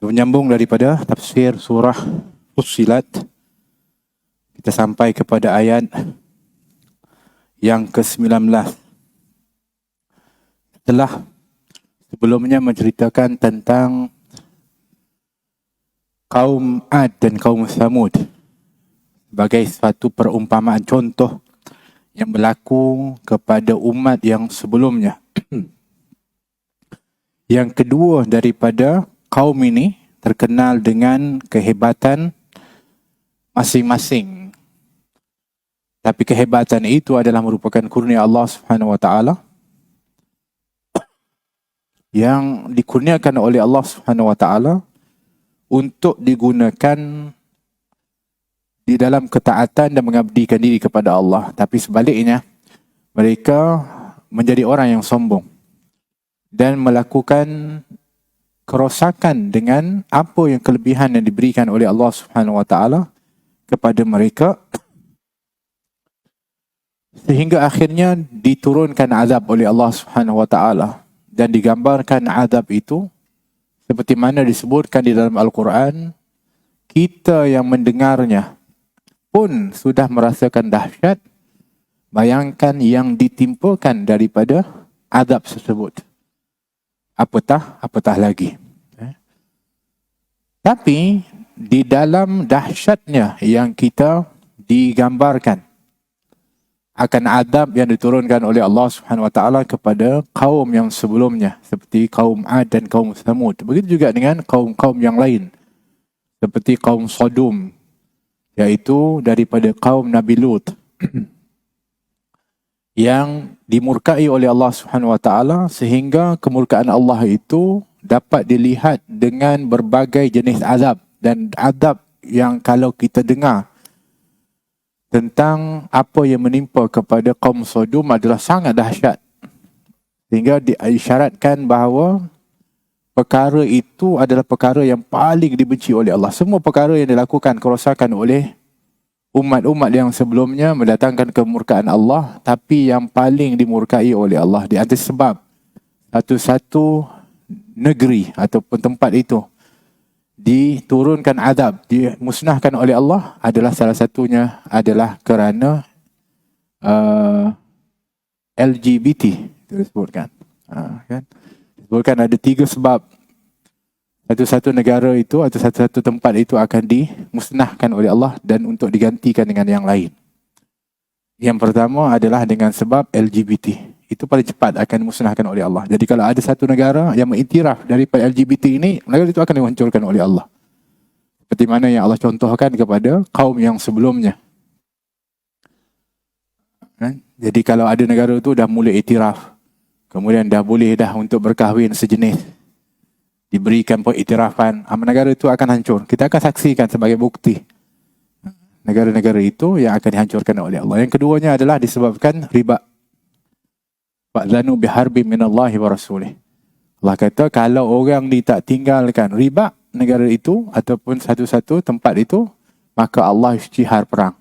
Menyambung daripada tafsir surah Fussilat, kita sampai kepada ayat yang ke-19. Setelah sebelumnya menceritakan tentang kaum Ad dan kaum Samud sebagai satu perumpamaan contoh yang berlaku kepada umat yang sebelumnya. Yang kedua daripada kaum ini terkenal dengan kehebatan masing-masing. Tapi kehebatan itu adalah merupakan kurnia Allah Subhanahu wa taala yang dikurniakan oleh Allah Subhanahu wa taala untuk digunakan di dalam ketaatan dan mengabdikan diri kepada Allah. Tapi sebaliknya, mereka menjadi orang yang sombong dan melakukan kerosakan dengan apa yang kelebihan yang diberikan oleh Allah Subhanahu wa taala kepada mereka, sehingga akhirnya diturunkan azab oleh Allah Subhanahu wa taala, dan digambarkan azab itu seperti mana disebutkan di dalam Al-Quran. Kita yang mendengarnya pun sudah merasakan dahsyat, bayangkan yang ditimpakan daripada azab tersebut. Apatah lagi. Tapi di dalam dahsyatnya yang kita digambarkan akan azab yang diturunkan oleh Allah Subhanahu wa taala kepada kaum yang sebelumnya seperti kaum Ad dan kaum Samud. Begitu juga dengan kaum-kaum yang lain seperti kaum Sodom, yaitu daripada kaum Nabi Lut yang dimurkai oleh Allah Subhanahu wa taala, sehingga kemurkaan Allah itu dapat dilihat dengan berbagai jenis azab, dan azab yang kalau kita dengar tentang apa yang menimpa kepada kaum Sodom adalah sangat dahsyat, sehingga diisyaratkan bahawa perkara itu adalah perkara yang paling dibenci oleh Allah. Semua perkara yang dilakukan kerosakan oleh umat-umat yang sebelumnya mendatangkan kemurkaan Allah, tapi yang paling dimurkai oleh Allah di atas sebab satu-satu negeri ataupun tempat itu diturunkan azab, dimusnahkan oleh Allah, adalah salah satunya adalah kerana LGBT itu disebutkan. Kan? Disebutkan ada 3 sebab satu-satu negara itu atau satu-satu tempat itu akan dimusnahkan oleh Allah dan untuk digantikan dengan yang lain. Yang pertama adalah dengan sebab LGBT. Itu paling cepat akan dimusnahkan oleh Allah. Jadi kalau ada satu negara yang mengiktiraf daripada LGBT ini, negara itu akan dihancurkan oleh Allah. Seperti mana yang Allah contohkan kepada kaum yang sebelumnya. Jadi kalau ada negara itu dah mulai iktiraf, kemudian dah boleh dah untuk berkahwin sejenis, diberikan pengiktirafan, negara itu akan hancur. Kita akan saksikan sebagai bukti negara-negara itu yang akan dihancurkan oleh Allah. Yang keduanya adalah disebabkan riba. Fa'zanu biharbi minallahi wa rasulih. Allah kata kalau orang ni tak tinggalkan riba negara itu ataupun satu-satu tempat itu, maka Allah isytihar perang.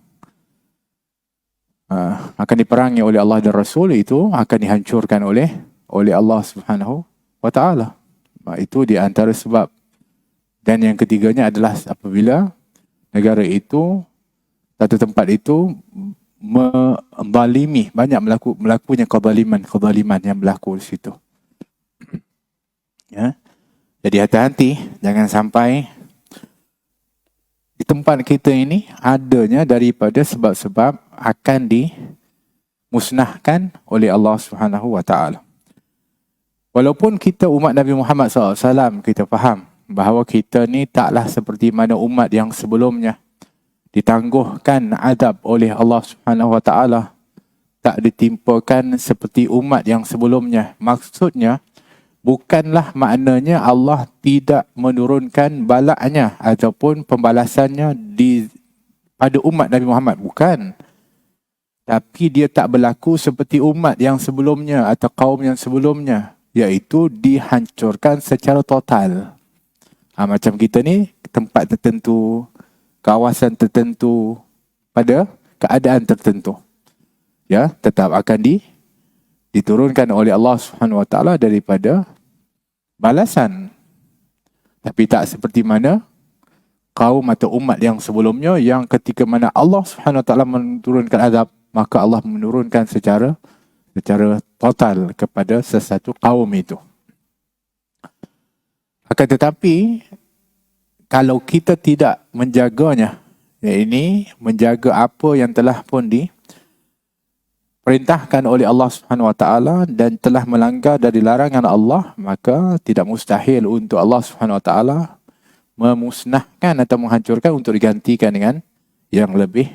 Akan diperangi oleh Allah dan Rasul, itu akan dihancurkan oleh Allah Subhanahu wa taala. Itu di antara sebab. Dan yang ketiganya adalah apabila negara itu, satu tempat itu menzalimi, banyak melakunya kezaliman yang berlaku di situ. Ya. Jadi hati-hati, jangan sampai di tempat kita ini adanya daripada sebab-sebab akan dimusnahkan oleh Allah Subhanahu wa taala. Walaupun kita umat Nabi Muhammad SAW, kita faham bahawa kita ni taklah seperti mana umat yang sebelumnya ditangguhkan azab oleh Allah Subhanahu wa taala, tak ditimpakan seperti umat yang sebelumnya. Maksudnya bukanlah maknanya Allah tidak menurunkan balaknya ataupun pembalasannya pada umat Nabi Muhammad, bukan. Tapi dia tak berlaku seperti umat yang sebelumnya atau kaum yang sebelumnya, iaitu dihancurkan secara total. Macam kita ni, tempat tertentu, kawasan tertentu, pada keadaan tertentu, ya, tetap akan diturunkan oleh Allah Subhanahu wa taala daripada balasan. Tapi tak seperti mana kaum atau umat yang sebelumnya, yang ketika mana Allah Subhanahu Wa Taala menurunkan azab, maka Allah menurunkan secara total kepada sesuatu kaum itu. Akan tetapi kalau kita tidak menjaganya, ini menjaga apa yang telah pun diperintahkan oleh Allah Subhanahu Wa Taala dan telah melanggar dari larangan Allah, maka tidak mustahil untuk Allah Subhanahu Wa Taala memusnahkan atau menghancurkan untuk digantikan dengan yang lebih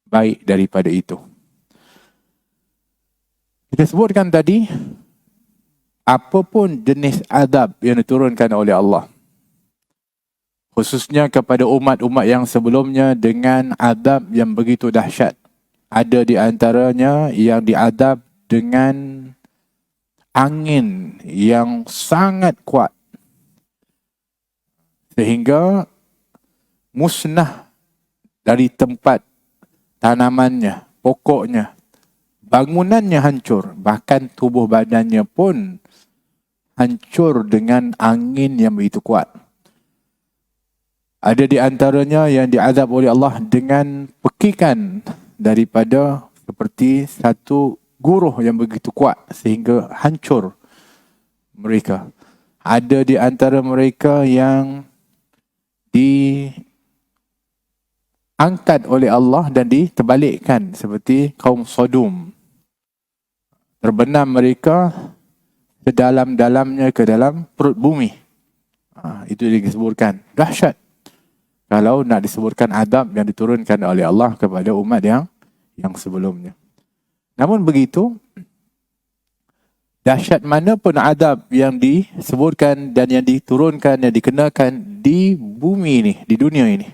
baik daripada itu. Kita sebutkan tadi, apapun jenis azab yang diturunkan oleh Allah, khususnya kepada umat-umat yang sebelumnya dengan azab yang begitu dahsyat. Ada di antaranya yang diazab dengan angin yang sangat kuat, sehingga musnah dari tempat tanamannya, pokoknya, bangunannya hancur, bahkan tubuh badannya pun hancur dengan angin yang begitu kuat. Ada di antaranya yang diazab oleh Allah dengan pekikan daripada seperti satu guruh yang begitu kuat sehingga hancur mereka. Ada di antara mereka yang diangkat oleh Allah dan diterbalikkan seperti kaum Sodom. Terbenam mereka sedalam-dalamnya ke dalam perut bumi. Itu disebutkan dahsyat kalau nak disebutkan azab yang diturunkan oleh Allah kepada umat yang sebelumnya. Namun begitu, dahsyat mana pun azab yang disebutkan dan yang diturunkan, yang dikenakan di bumi ini, di dunia ini,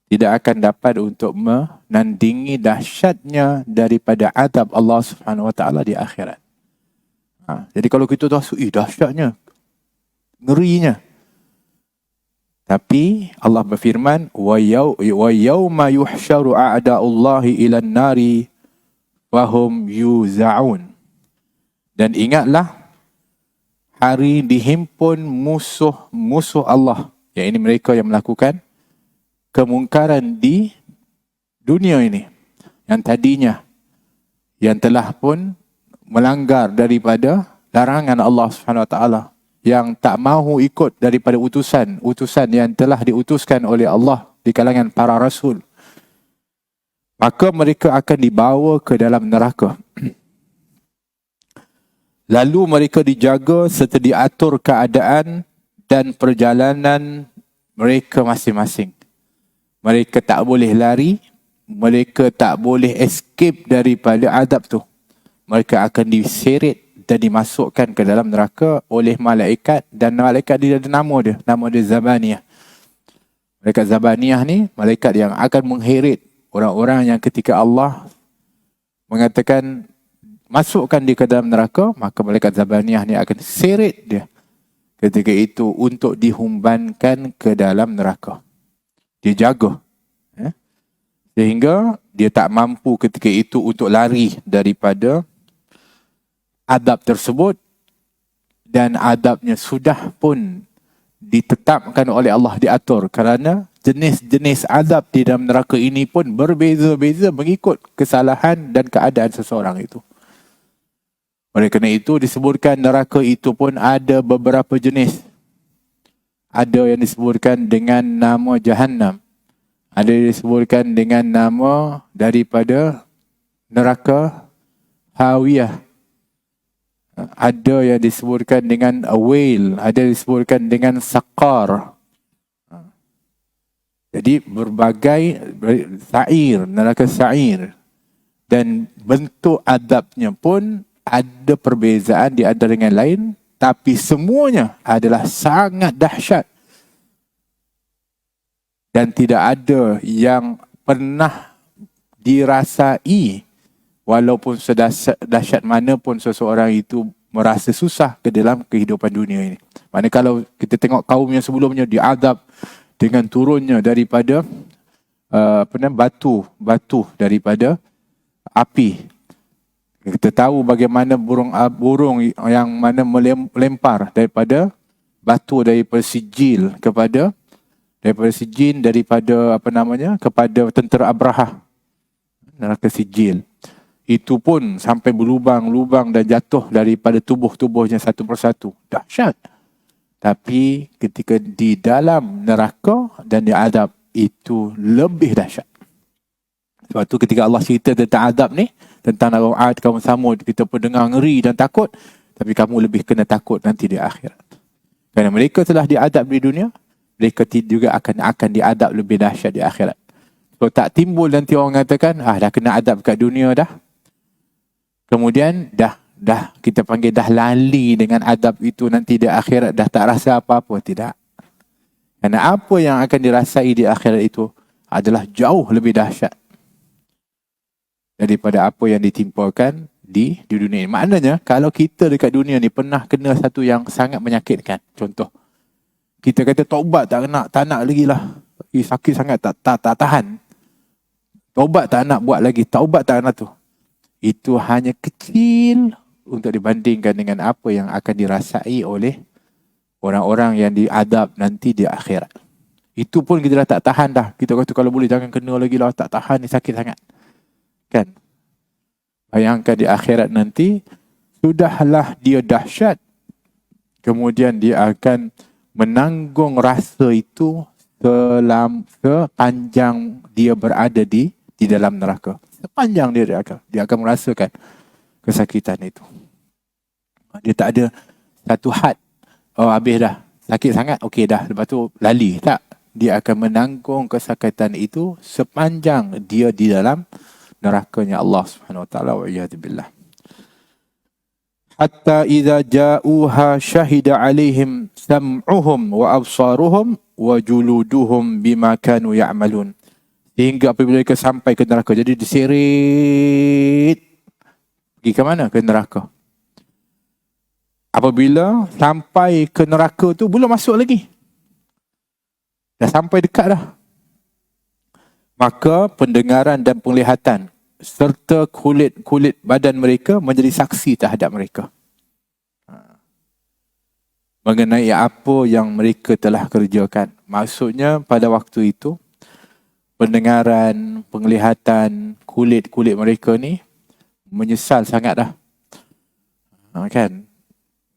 tidak akan dapat untuk menandingi dahsyatnya daripada azab Allah Subhanahu Wa Taala di akhirat. Jadi kalau kita tahu, dahsyatnya, ngerinya. Tapi Allah berfirman, wa yauma yuhsyaru a'da'ullahi ilan nari wahum yuza'un. Dan ingatlah hari dihimpun musuh Allah, yang ini mereka yang melakukan kemungkaran di dunia ini, yang tadinya yang telah pun melanggar daripada larangan Allah Subhanahu Wa Taala, yang tak mahu ikut daripada utusan yang telah diutuskan oleh Allah di kalangan para rasul, maka mereka akan dibawa ke dalam neraka. Lalu mereka dijaga serta diatur keadaan dan perjalanan mereka masing-masing. Mereka tak boleh lari, mereka tak boleh escape daripada azab tu. Mereka akan diseret dan dimasukkan ke dalam neraka oleh malaikat, dan malaikat dia ada nama dia Zabaniyah. Malaikat Zabaniyah ni malaikat yang akan mengheret orang-orang yang ketika Allah mengatakan masukkan dia ke dalam neraka, maka malaikat Zabaniyah ni akan seret dia ketika itu untuk dihumbankan ke dalam neraka. Dia jaga sehingga dia tak mampu ketika itu untuk lari daripada azab tersebut, dan azabnya sudah pun ditetapkan oleh Allah, diatur, kerana jenis-jenis azab di dalam neraka ini pun berbeza-beza mengikut kesalahan dan keadaan seseorang itu. Oleh kerana itu disebutkan neraka itu pun ada beberapa jenis. Ada yang disebutkan dengan nama Jahannam, ada yang disebutkan dengan nama daripada neraka Hawiyah, ada yang disebutkan dengan Awail, ada yang disebutkan dengan Saqar. Jadi berbagai sa'ir, neraka sa'ir, dan bentuk azabnya pun ada perbezaan di antara dengan lain, tapi semuanya adalah sangat dahsyat dan tidak ada yang pernah dirasai, walaupun sedahsyat mana pun seseorang itu merasa susah ke dalam kehidupan dunia ini. Mana kalau kita tengok kaum yang sebelumnya diazab dengan turunnya daripada batu daripada api. Kita tahu bagaimana burung yang mana melempar daripada batu daripada sijil kepada kepada tentera Abraha, neraka sijil. Itu pun sampai berlubang-lubang dan jatuh daripada tubuh-tubuhnya satu persatu. Dahsyat. Tapi ketika di dalam neraka dan diadab, itu lebih dahsyat. Sebab tu ketika Allah cerita tentang adab ni, tentang kaum Ad, kaum Samud, kita pun dengar ngeri dan takut. Tapi kamu lebih kena takut nanti di akhirat. Kerana mereka telah diadab di dunia, mereka juga akan diadab lebih dahsyat di akhirat. So tak timbul nanti orang mengatakan, dah kena adab kat dunia dah. Kemudian dah kita panggil dah lali dengan adab itu, nanti di akhirat dah tak rasa apa-apa. Tidak. Kerana apa yang akan dirasai di akhirat itu adalah jauh lebih dahsyat daripada apa yang ditimpakan di dunia ini. Maknanya kalau kita dekat dunia ni pernah kena satu yang sangat menyakitkan. Contoh, kita kata taubat tak nak lagi lah. Sakit sangat tak tahan. Taubat tak nak buat lagi. Taubat tak nak tu. Itu hanya kecil untuk dibandingkan dengan apa yang akan dirasai oleh orang-orang yang diadab nanti di akhirat. Itu pun kita dah tak tahan dah. Kita kata kalau boleh jangan kena lagi lah. Tak tahan ni, sakit sangat. Kan? Bayangkan di akhirat nanti, sudahlah dia dahsyat. Kemudian dia akan menanggung rasa itu sepanjang dia berada di dalam neraka. Sepanjang dia akan merasakan kesakitan itu. Dia tak ada satu had. Oh, habis dah. Sakit sangat, okey dah. Lepas tu lali. Tak. Dia akan menanggung kesakitan itu sepanjang dia di dalam nerakanya Allah Subhanahu wa taala, wa iyadzubillah. Hatta idza ja'uha syahida 'alaihim sam'uhum wa absaruhum wa juluduhum bima kanu ya'malun. Sehingga apabila mereka sampai ke neraka, jadi diseret. Pergi ke mana? Ke neraka. Apabila sampai ke neraka tu, belum masuk lagi. Dah sampai dekat dah. Maka pendengaran dan penglihatan serta kulit badan mereka menjadi saksi terhadap mereka. Mengenai apa yang mereka telah kerjakan. Maksudnya pada waktu itu, pendengaran, penglihatan, kulit mereka ni menyesal sangat dah. Kan?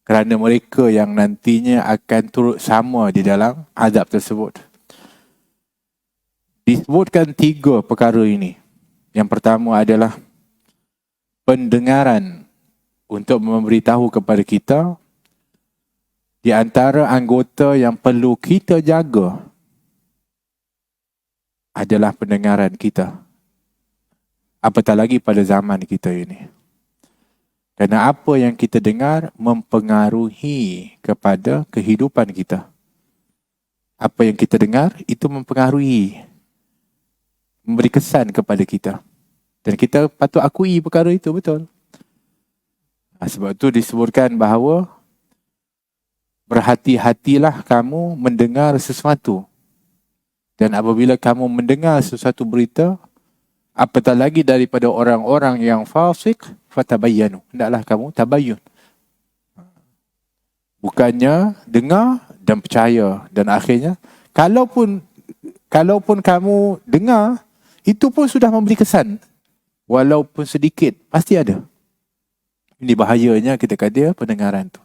Kerana mereka yang nantinya akan turut sama di dalam azab tersebut. Disebutkan 3 perkara ini. Yang pertama adalah pendengaran untuk memberitahu kepada kita di antara anggota yang perlu kita jaga adalah pendengaran kita. Apatah lagi pada zaman kita ini. Kerana apa yang kita dengar mempengaruhi kepada kehidupan kita. Apa yang kita dengar itu mempengaruhi, memberi kesan kepada kita. Dan kita patut akui perkara itu, betul. Sebab itu disebutkan bahawa berhati-hatilah kamu mendengar sesuatu. Dan apabila kamu mendengar sesuatu berita, apatah lagi daripada orang-orang yang fasik, fatabayyanu. Hendaklah kamu tabayyun. Bukannya dengar dan percaya. Dan akhirnya, kalaupun kamu dengar, itu pun sudah memberi kesan. Walaupun sedikit, pasti ada. Ini bahayanya kita kata pendengaran tu.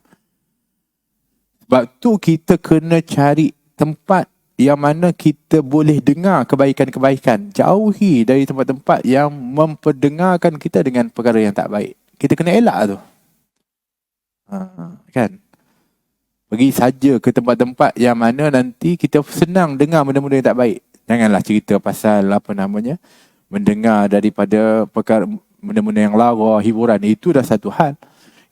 Sebab tu kita kena cari tempat yang mana kita boleh dengar kebaikan-kebaikan. Jauhi dari tempat-tempat yang memperdengarkan kita dengan perkara yang tak baik. Kita kena elak tu. Kan? Pergi saja ke tempat-tempat yang mana nanti kita senang dengar benda-benda yang tak baik. Janganlah cerita pasal mendengar daripada perkara benda-benda yang lara, hiburan. Itu dah satu hal.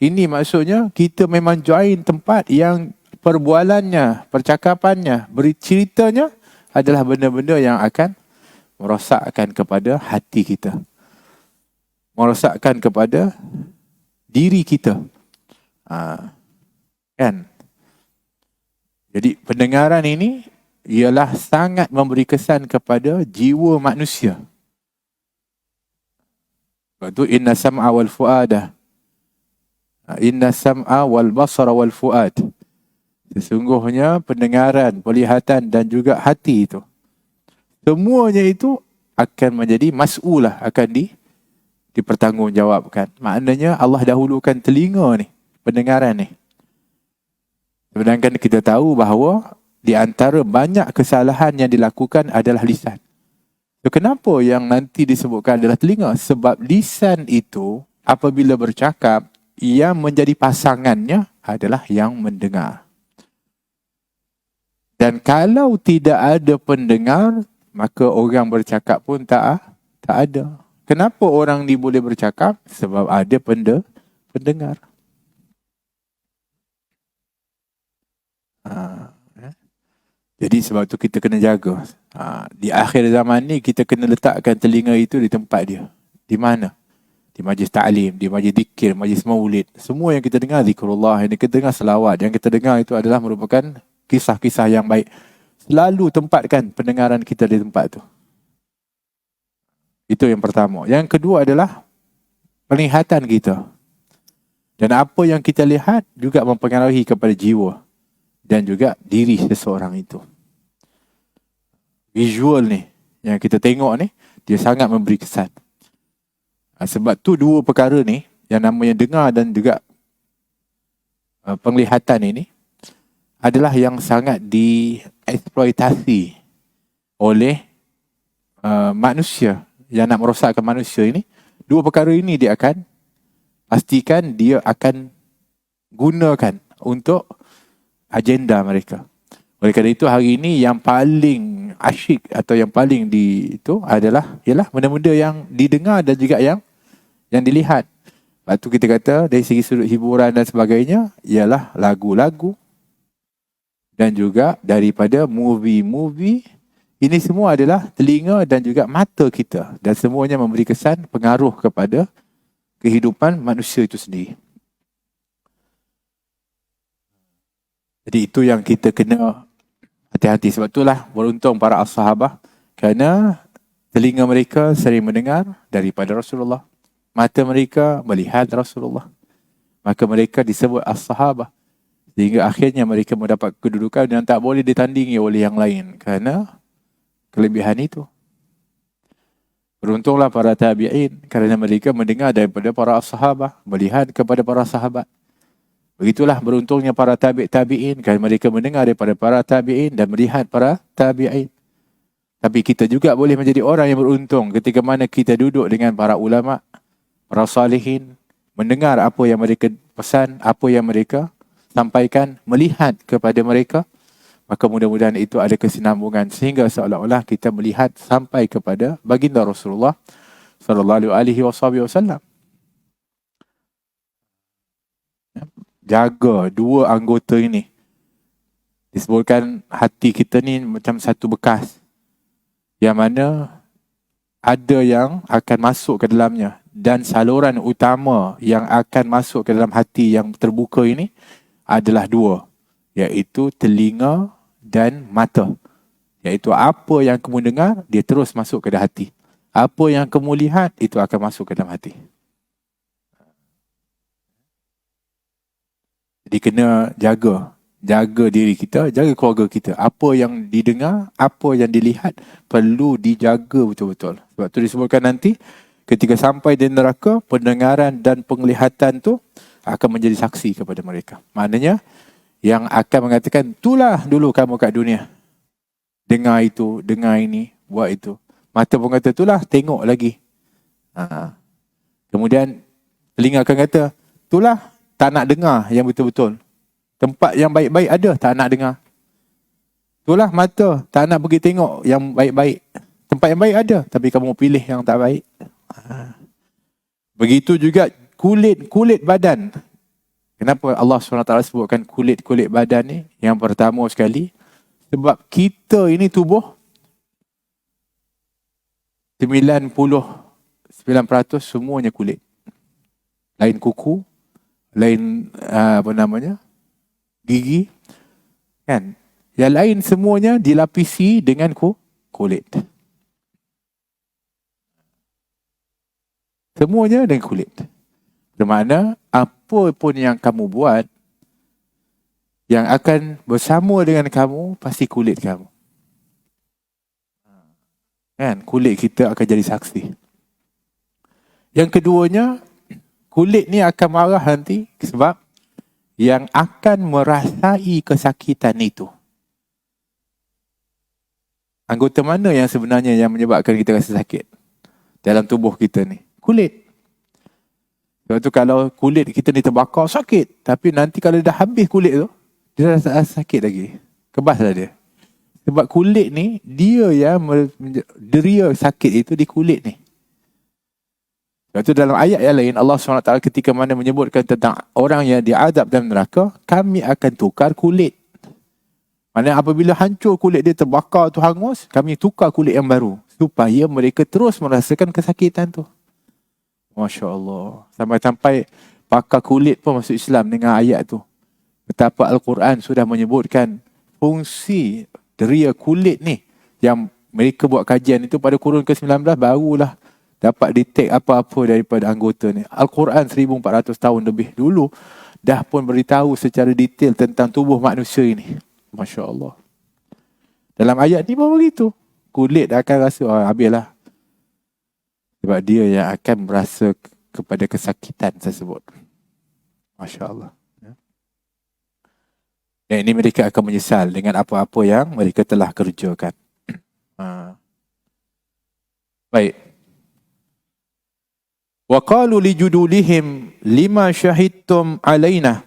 Ini maksudnya kita memang join tempat yang perbualannya, percakapannya, berceritanya adalah benda-benda yang akan merosakkan kepada hati kita. Merosakkan kepada diri kita. Kan? Jadi pendengaran ini ialah sangat memberi kesan kepada jiwa manusia. Sebab tu inna sam'a wal fu'ada. Inna sam'a wal basara wal fu'ad. Sesungguhnya pendengaran, penglihatan dan juga hati itu, semuanya itu akan menjadi mas'ulah, akan dipertanggungjawabkan. Maknanya Allah dahulukan telinga ni, pendengaran ni. Sedangkan kita tahu bahawa di antara banyak kesalahan yang dilakukan adalah lisan. So, kenapa yang nanti disebutkan adalah telinga? Sebab lisan itu apabila bercakap, yang menjadi pasangannya adalah yang mendengar. Dan kalau tidak ada pendengar, maka orang bercakap pun tak ada. Kenapa orang ni boleh bercakap? Sebab ada pendengar. Jadi sebab tu kita kena jaga. Di akhir zaman ni kita kena letakkan telinga itu di tempat dia. Di mana? Di majlis ta'lim, di majlis zikir, majlis maulid. Semua yang kita dengar zikrullah, yang kita dengar selawat, yang kita dengar itu adalah merupakan kisah-kisah yang baik. Selalu tempatkan pendengaran kita di tempat tu. Itu yang pertama. Yang kedua adalah penglihatan kita. Dan apa yang kita lihat juga mempengaruhi kepada jiwa dan juga diri seseorang itu. Visual ni, yang kita tengok ni, dia sangat memberi kesan. Sebab tu dua perkara ni, yang namanya dengar dan juga penglihatan ini, adalah yang sangat dieksploitasi oleh manusia yang nak merosakkan manusia ini. Dua perkara ini dia akan pastikan dia akan gunakan untuk agenda mereka. Oleh kerana itu hari ini yang paling asyik atau yang paling itu adalah ialah benda-benda yang didengar dan juga yang dilihat. Lepas tu kita kata dari segi sudut hiburan dan sebagainya ialah lagu-lagu dan juga daripada movie-movie. Ini semua adalah telinga dan juga mata kita, dan semuanya memberi kesan pengaruh kepada kehidupan manusia itu sendiri. Jadi itu yang kita kena hati-hati. Sebab itulah beruntung para as-sahabah, kerana telinga mereka sering mendengar daripada Rasulullah, mata mereka melihat Rasulullah, maka mereka disebut as-sahabah. Sehingga akhirnya mereka mendapat kedudukan yang tak boleh ditandingi oleh yang lain kerana kelebihan itu. Beruntunglah para tabi'in kerana mereka mendengar daripada para sahabat, melihat kepada para sahabat. Begitulah beruntungnya para tabi'in kerana mereka mendengar daripada para tabi'in dan melihat para tabi'in. Tapi kita juga boleh menjadi orang yang beruntung ketika mana kita duduk dengan para ulama, para salihin, mendengar apa yang mereka pesan, apa yang mereka sampaikan, melihat kepada mereka, maka mudah-mudahan itu ada kesinambungan sehingga seolah-olah kita melihat sampai kepada baginda Rasulullah sallallahu alaihi wasallam. Jaga dua anggota ini. Disebutkan hati kita ni macam satu bekas yang mana ada yang akan masuk ke dalamnya, dan saluran utama yang akan masuk ke dalam hati yang terbuka ini adalah dua, iaitu telinga dan mata. Iaitu apa yang kamu dengar, dia terus masuk ke dalam hati. Apa yang kamu lihat, itu akan masuk ke dalam hati. Jadi kena jaga diri kita, jaga keluarga kita. Apa yang didengar, apa yang dilihat, perlu dijaga betul-betul. Sebab tu disebutkan nanti, ketika sampai di neraka, pendengaran dan penglihatan tu akan menjadi saksi kepada mereka. Maknanya, yang akan mengatakan, itulah dulu kamu kat dunia. Dengar itu, dengar ini, buat itu. Mata pun kata, itulah, tengok lagi. Kemudian, telinga akan kata, itulah, tak nak dengar yang betul-betul. Tempat yang baik-baik ada, tak nak dengar. Itulah mata, tak nak pergi tengok yang baik-baik. Tempat yang baik ada, tapi kamu pilih yang tak baik. Begitu juga kulit badan. Kenapa Allah SWT sebutkan kulit badan ni? Yang pertama sekali, sebab kita ini tubuh 99% semuanya kulit. Lain kuku, lain gigi, kan? Yang lain semuanya dilapisi dengan kulit. Semuanya dengan kulit. Bermakna apa pun yang kamu buat, Yang akan bersama dengan kamu pasti kulit kamu. Kan? Kulit kita akan jadi saksi. Yang keduanya, kulit ni akan marah nanti sebab yang akan merasai kesakitan itu. Anggota mana yang sebenarnya yang menyebabkan kita rasa sakit dalam tubuh kita ni? Kulit. Sebab tu kalau kulit kita ni terbakar, sakit. Tapi nanti kalau dah habis kulit tu, dia rasa sakit lagi. Kebaslah dia. Sebab kulit ni, dia yang deria sakit itu di kulit ni. Sebab tu dalam ayat yang lain, Allah SWT ketika mana menyebutkan tentang orang yang diazab dalam neraka, kami akan tukar kulit. Maksudnya apabila hancur kulit dia, terbakar tu, hangus, kami tukar kulit yang baru. Supaya mereka terus merasakan kesakitan tu. Masya Allah. Sampai-sampai pakar kulit pun masuk Islam dengan ayat tu. Betapa Al-Quran sudah menyebutkan fungsi deria kulit ni. Yang mereka buat kajian itu pada kurun ke-19 barulah dapat detect apa-apa daripada anggota ni. Al-Quran 1400 tahun lebih dulu dah pun beritahu secara detail tentang tubuh manusia ini. Masya Allah. Dalam ayat ni pun begitu. Kulit akan rasa, habislah. Sebab dia yang akan merasa kepada kesakitan tersebut. Masya Allah. Dan ini mereka akan menyesal dengan apa-apa yang mereka telah kerjakan. Baik. Wa qalu li judulihim lima syahidtum alaina.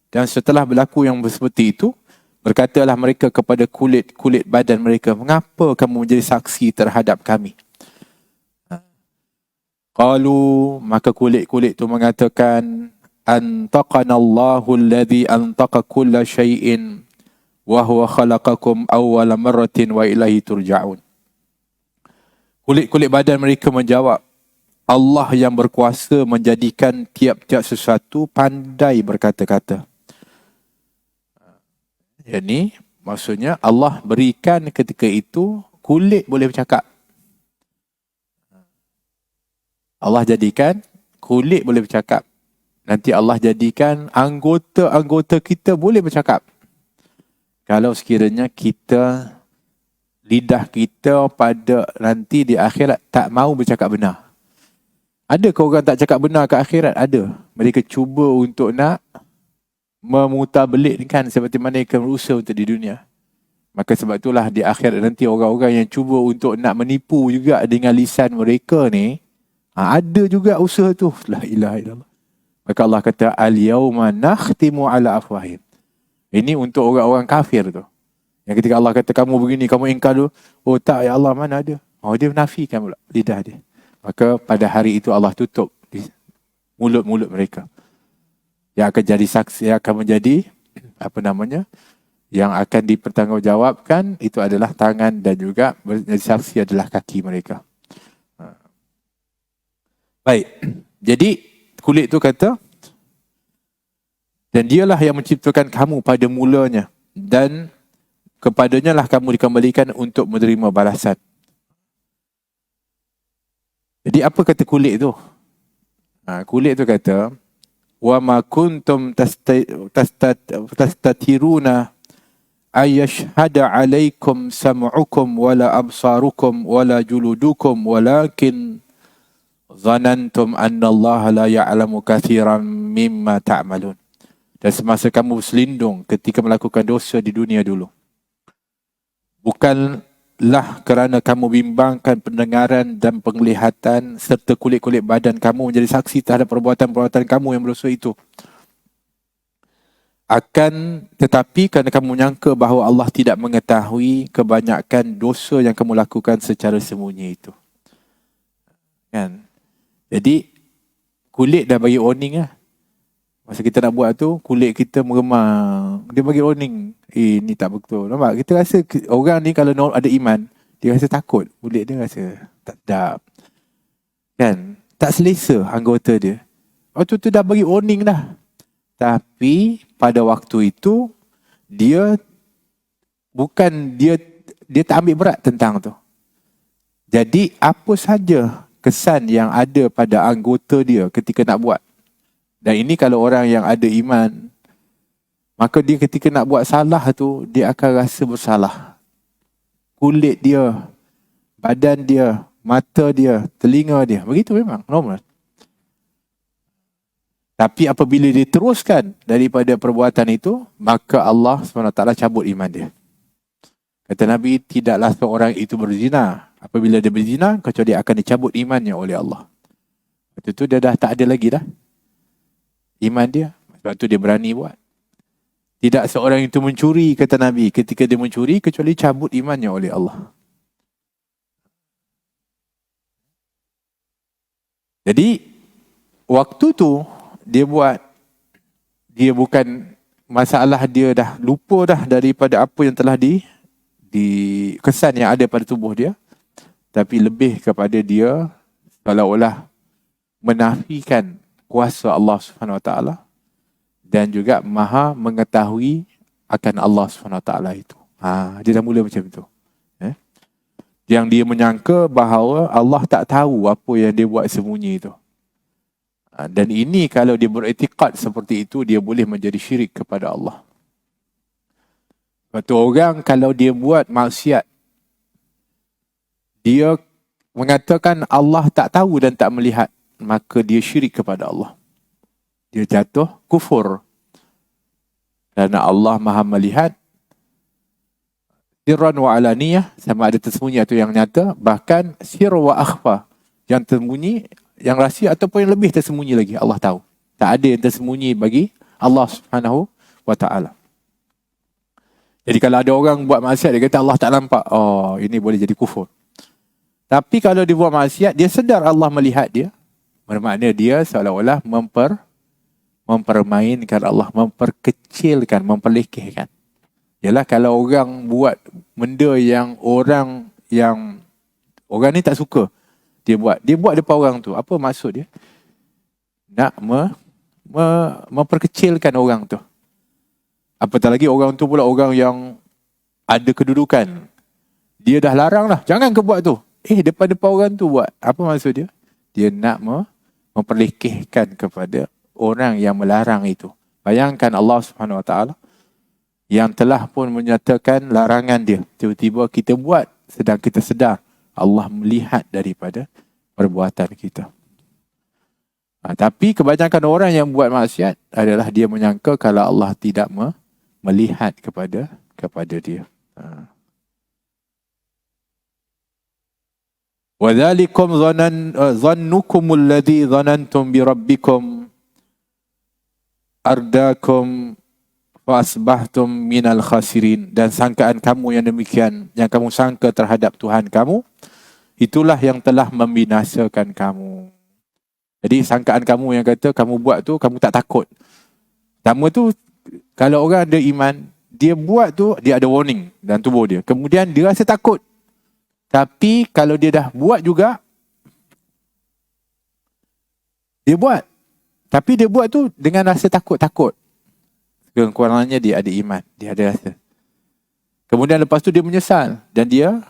Dan setelah berlaku yang seperti itu, berkatalah mereka kepada kulit badan mereka, mengapa kamu menjadi saksi terhadap kami? Qalu, maka kulit-kulit itu mengatakan, antaqana Allahu alladhi antaqa kulla syai'in wa huwa khalaqakum awwala marratin wa ilaihi turja'un. Kulit-kulit badan mereka menjawab, Allah yang berkuasa menjadikan tiap-tiap sesuatu pandai berkata-kata. Jadi, maksudnya Allah berikan ketika itu kulit boleh bercakap. Allah jadikan kulit boleh bercakap. Nanti Allah jadikan anggota-anggota kita boleh bercakap. Kalau sekiranya kita, lidah kita pada nanti di akhirat tak mau bercakap benar. Ada ke orang tak cakap benar ke akhirat? Ada. Mereka cuba untuk nak memutabelitkan seperti mana mereka berusaha untuk di dunia. Maka sebab itulah di akhirat nanti orang-orang yang cuba untuk nak menipu juga dengan lisan mereka ni, ada juga usaha tu. La ilaha illallah. Maka Allah kata, al-yawma nakhtimu ala afwahim. Ini untuk orang-orang kafir tu. Yang ketika Allah kata, kamu begini, kamu ingkar tu. Oh tak, ya Allah, mana ada? Oh, dia menafikan pula lidah dia. Maka pada hari itu Allah tutup mulut-mulut mereka. Yang akan jadi saksi, yang akan menjadi, yang akan dipertanggungjawabkan, itu adalah tangan dan juga menjadi saksi adalah kaki mereka. Baik, jadi kulit tu kata, dan dialah yang menciptakan kamu pada mulanya, dan kepadanya lah kamu dikembalikan untuk menerima balasan. Jadi apa kata kulit tu? Kulit tu kata, wa ma kuntum tastatiruna ayashhada alaikum sam'ukum wala absarukum wala juludukum walakin zanantum annallaha la ya'lamu kathiran mimma ta'malun. Dan semasa kamu berselindung ketika melakukan dosa di dunia dulu, bukanlah kerana kamu bimbangkan pendengaran dan penglihatan serta kulit-kulit badan kamu menjadi saksi terhadap perbuatan-perbuatan kamu yang berdosa itu. Akan tetapi kerana kamu menyangka bahawa Allah tidak mengetahui kebanyakan dosa yang kamu lakukan secara sembunyi itu. Kan? Jadi, kulit dah bagi warning lah. Masa kita nak buat tu, kulit kita meremang. Dia bagi warning. Ni tak betul. Nampak? Kita rasa orang ni kalau ada iman, dia rasa takut. Kulit dia rasa tak sedap. Kan? Tak selesa anggota dia. Waktu tu dah bagi warning dah. Tapi, pada waktu itu, dia tak ambil berat tentang tu. Jadi, apa saja kesan yang ada pada anggota dia ketika nak buat. Dan ini kalau orang yang ada iman, maka dia ketika nak buat salah tu, dia akan rasa bersalah. Kulit dia, badan dia, mata dia, telinga dia, begitu memang, normal. Tapi apabila dia teruskan daripada perbuatan itu, maka Allah SWT cabut iman dia. Kata Nabi, tidaklah seorang itu berzina. Apabila dia berzina, kecuali akan dicabut imannya oleh Allah. Lepas tu dia dah tak ada lagi dah iman dia. Sebab tu dia berani buat. Tidak seorang itu mencuri, kata Nabi. Ketika dia mencuri, kecuali cabut imannya oleh Allah. Jadi, waktu tu, dia buat, dia bukan masalah dia dah lupa dah daripada apa yang telah di kesan yang ada pada tubuh dia. Tapi lebih kepada dia, seolah-olah menafikan kuasa Allah SWT dan juga maha mengetahui akan Allah SWT itu. Dia dah mula macam tu. Yang dia menyangka bahawa Allah tak tahu apa yang dia buat sembunyi itu. Dan ini kalau dia beriktikad seperti itu, dia boleh menjadi syirik kepada Allah. Sebab tu orang kalau dia buat maksiat, dia mengatakan Allah tak tahu dan tak melihat, maka dia syirik kepada Allah. Dia jatuh kufur. Kerana Allah maha melihat sirran wa alaniyah, sama ada tersembunyi atau yang nyata, bahkan sir wa akhfa, yang tersembunyi, yang rahsia ataupun yang lebih tersembunyi lagi, Allah tahu. Tak ada yang tersembunyi bagi Allah Subhanahu wa ta'ala. Jadi kalau ada orang buat maksiat, dia kata Allah tak nampak, ini boleh jadi kufur. Tapi kalau dia buat maksiat, dia sedar Allah melihat dia, bermakna dia seolah-olah mempermainkan Allah, memperkecilkan, memperlekehkan. Yalah, kalau orang buat benda yang orang ni tak suka, dia buat depan orang tu. Apa maksud dia? Nak memperkecilkan orang tu. Apatah lagi orang tu pula orang yang ada kedudukan. Dia dah larang lah, jangan kau buat tu. Depan-depan orang tu buat. Apa maksud dia? Dia nak memperlekehkan kepada orang yang melarang itu. Bayangkan Allah Subhanahu Wa Taala yang telah pun menyatakan larangan dia. Tiba-tiba kita buat, sedang kita sedar Allah melihat daripada perbuatan kita. Tapi kebanyakan orang yang buat maksiat adalah dia menyangka kalau Allah tidak melihat kepada dia. وَذَلِكُمْ ظَنُّكُمُ الَّذِي ظَنَنْتُمْ بِرَبِّكُمْ أَرْدَاكُمْ فَأَصْبَحْتُمْ مِنَ الْخَاسِرِينَ. Dan sangkaan kamu yang demikian, yang kamu sangka terhadap Tuhan kamu, itulah yang telah membinasakan kamu. Jadi sangkaan kamu yang kata kamu buat tu, kamu tak takut. Pertama tu, kalau orang ada iman, dia buat tu, dia ada warning dalam tubuh dia. Kemudian dia rasa takut. Tapi kalau dia dah buat juga, dia buat. Tapi dia buat tu dengan rasa takut-takut. Kekurangannya dia ada iman, dia ada rasa. Kemudian lepas tu dia menyesal dan dia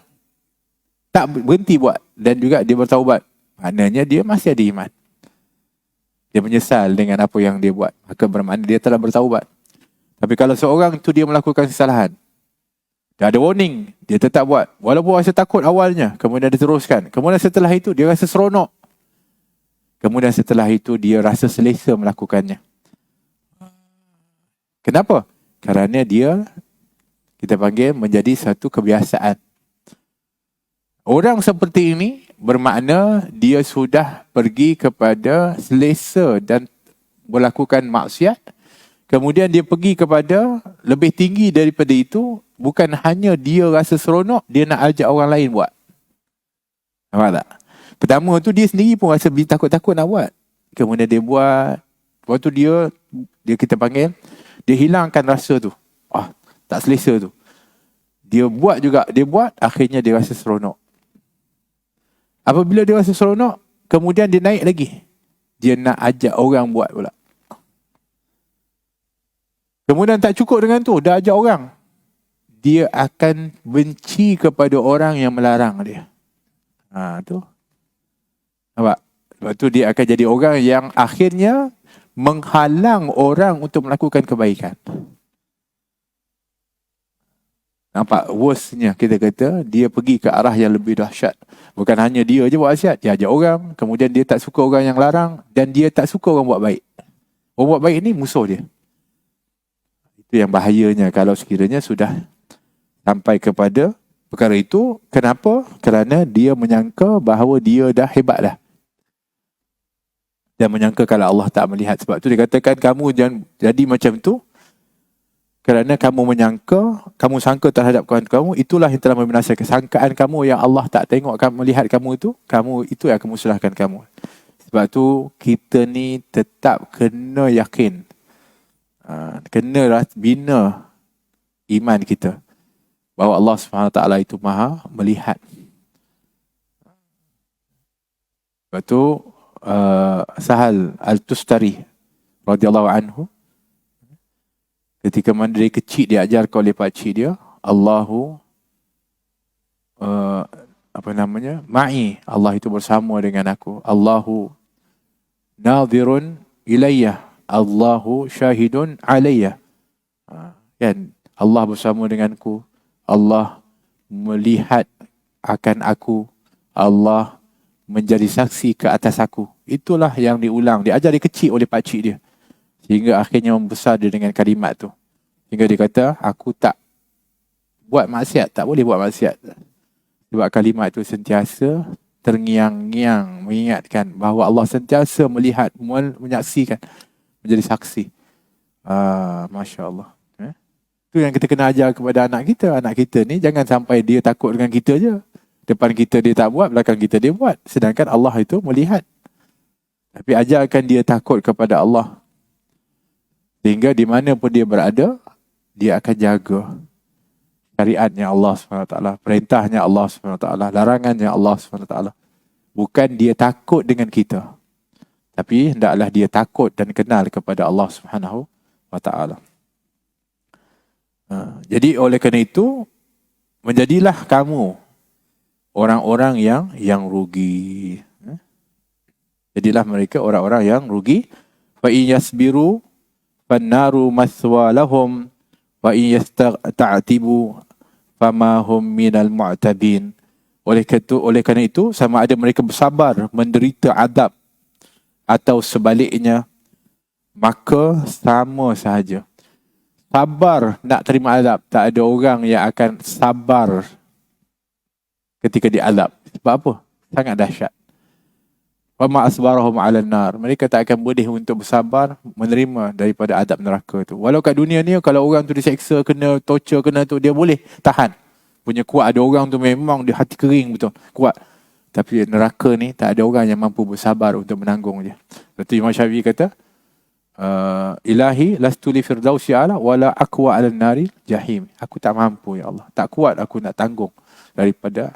tak berhenti buat dan juga dia bertaubat. Maknanya dia masih ada iman. Dia menyesal dengan apa yang dia buat, maka bermakna dia telah bertaubat. Tapi kalau seorang tu dia melakukan kesalahan, dia ada warning, dia tetap buat. Walaupun rasa takut awalnya, kemudian dia teruskan. Kemudian setelah itu, dia rasa seronok. Kemudian setelah itu, dia rasa selesa melakukannya. Kenapa? Kerana dia, kita panggil, menjadi satu kebiasaan. Orang seperti ini, bermakna dia sudah pergi kepada selesa dan melakukan maksiat. Kemudian dia pergi kepada lebih tinggi daripada itu. Bukan hanya dia rasa seronok, dia nak ajak orang lain buat. Nampak tak? Pertama tu dia sendiri pun rasa takut-takut nak buat. Kemudian dia buat. Lepas tu dia kita panggil, dia hilangkan rasa tu. Tak selesa tu. Dia buat juga, dia buat, akhirnya dia rasa seronok. Apabila dia rasa seronok, kemudian dia naik lagi. Dia nak ajak orang buat pula. Kemudian tak cukup dengan tu, dah ajak orang. Dia akan benci kepada orang yang melarang dia. Tu. Nampak? Sebab tu dia akan jadi orang yang akhirnya menghalang orang untuk melakukan kebaikan. Nampak worstnya kita kata dia pergi ke arah yang lebih dahsyat. Bukan hanya dia je buat maksiat, dia ajak orang, kemudian dia tak suka orang yang larang dan dia tak suka orang buat baik. Orang buat baik ni musuh dia. Itu yang bahayanya kalau sekiranya sudah sampai kepada perkara itu. Kenapa? Kerana dia menyangka bahawa dia dah hebat dah. Dan menyangka kalau Allah tak melihat. Sebab tu dia katakan kamu jangan jadi macam tu. Kerana kamu menyangka, kamu sangka terhadap Tuhan kamu, itulah yang telah membinasakan. Sangkaan kamu yang Allah tak tengok kamu, melihat kamu itu yang akan musnahkan kamu. Sebab tu kita ni tetap kena yakin. Kena bina iman kita. Bahawa Allah SWT itu maha melihat. Sebab tu Sahal Al-Tustari radhiyallahu anhu, ketika mana dia kecil dia ajarkan oleh pakcik dia, Allahu ma'i, Allah itu bersama dengan aku. Allahu nadhirun ilayya, Allahu syahidun alayya. Kan? Allah bersama denganku, Allah melihat akan aku, Allah menjadi saksi ke atas aku. Itulah yang diulang, diajar dia kecil oleh pakcik dia. Sehingga akhirnya membesar dia dengan kalimat tu. Sehingga dia kata, aku tak buat maksiat, tak boleh buat maksiat. Sebab kalimat tu sentiasa terngiang-ngiang mengingatkan bahawa Allah sentiasa melihat, menyaksikan, menjadi saksi. Masya Allah. Itu yang kita kena ajar kepada anak kita. Anak kita ni jangan sampai dia takut dengan kita je. Depan kita dia tak buat, belakang kita dia buat. Sedangkan Allah itu melihat. Tapi ajarkan dia takut kepada Allah. Sehingga di mana pun dia berada, dia akan jaga syariatnya Allah SWT, perintahnya Allah SWT, larangannya Allah SWT. Bukan dia takut dengan kita, tapi hendaklah dia takut dan kenal kepada Allah SWT. Jadi oleh kerana itu, menjadilah kamu orang-orang yang rugi. Jadilah mereka orang-orang yang rugi. Fa in yasbiru fannaru maswa lahum wa in yasta'tibu fama hum minal mu'tabin. Oleh kerana itu, sama ada mereka bersabar menderita adab atau sebaliknya, maka sama sahaja. Sabar nak terima adab, tak ada orang yang akan sabar ketika diadab. Sebab apa? Sangat dahsyat. Wama asbarahum 'alan nar. Mereka tak akan boleh untuk bersabar menerima daripada adab neraka tu. Walau kat dunia ni kalau orang tu diseksa, kena torture, kena tu, dia boleh tahan. Punya kuat. Ada orang tu memang dia hati kering betul, kuat. Tapi neraka ni tak ada orang yang mampu bersabar untuk menanggung dia. Lepas Imam Syafi'i kata, Ilahi lastu li firdausi ala wala aqwa 'alan nari jahim. Aku tak mampu ya Allah. Tak kuat aku nak tanggung daripada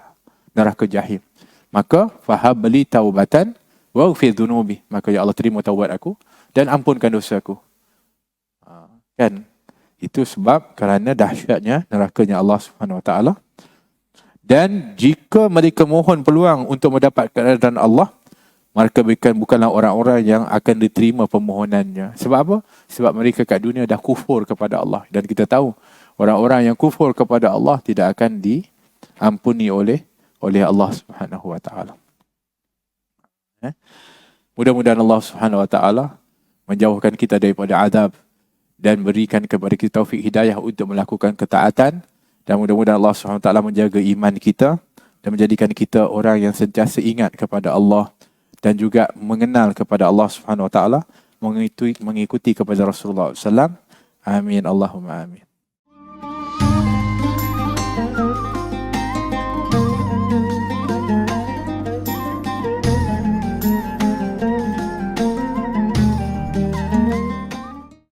neraka jahim. Maka fahabli taubatan waghfir dhunubi. Maka ya Allah, terima taubat aku dan ampunkan dosaku. Kan? Itu sebab kerana dahsyatnya nerakanya Allah Subhanahu Wa Taala. Dan jika mereka mohon peluang untuk mendapat keridaan Allah, mereka bukanlah orang-orang yang akan diterima permohonannya. Sebab apa? Sebab mereka kat dunia dah kufur kepada Allah. Dan kita tahu orang-orang yang kufur kepada Allah tidak akan diampuni oleh Allah Subhanahu Wa Taala. Mudah-mudahan Allah Subhanahu Wa Taala menjauhkan kita daripada azab dan berikan kepada kita taufik hidayah untuk melakukan ketaatan, dan mudah-mudahan Allah Subhanahu Wa Taala menjaga iman kita dan menjadikan kita orang yang sentiasa ingat kepada Allah dan juga mengenal kepada Allah Subhanahu Wa Taala, mengikuti kepada Rasulullah SAW. Amin Allahumma amin.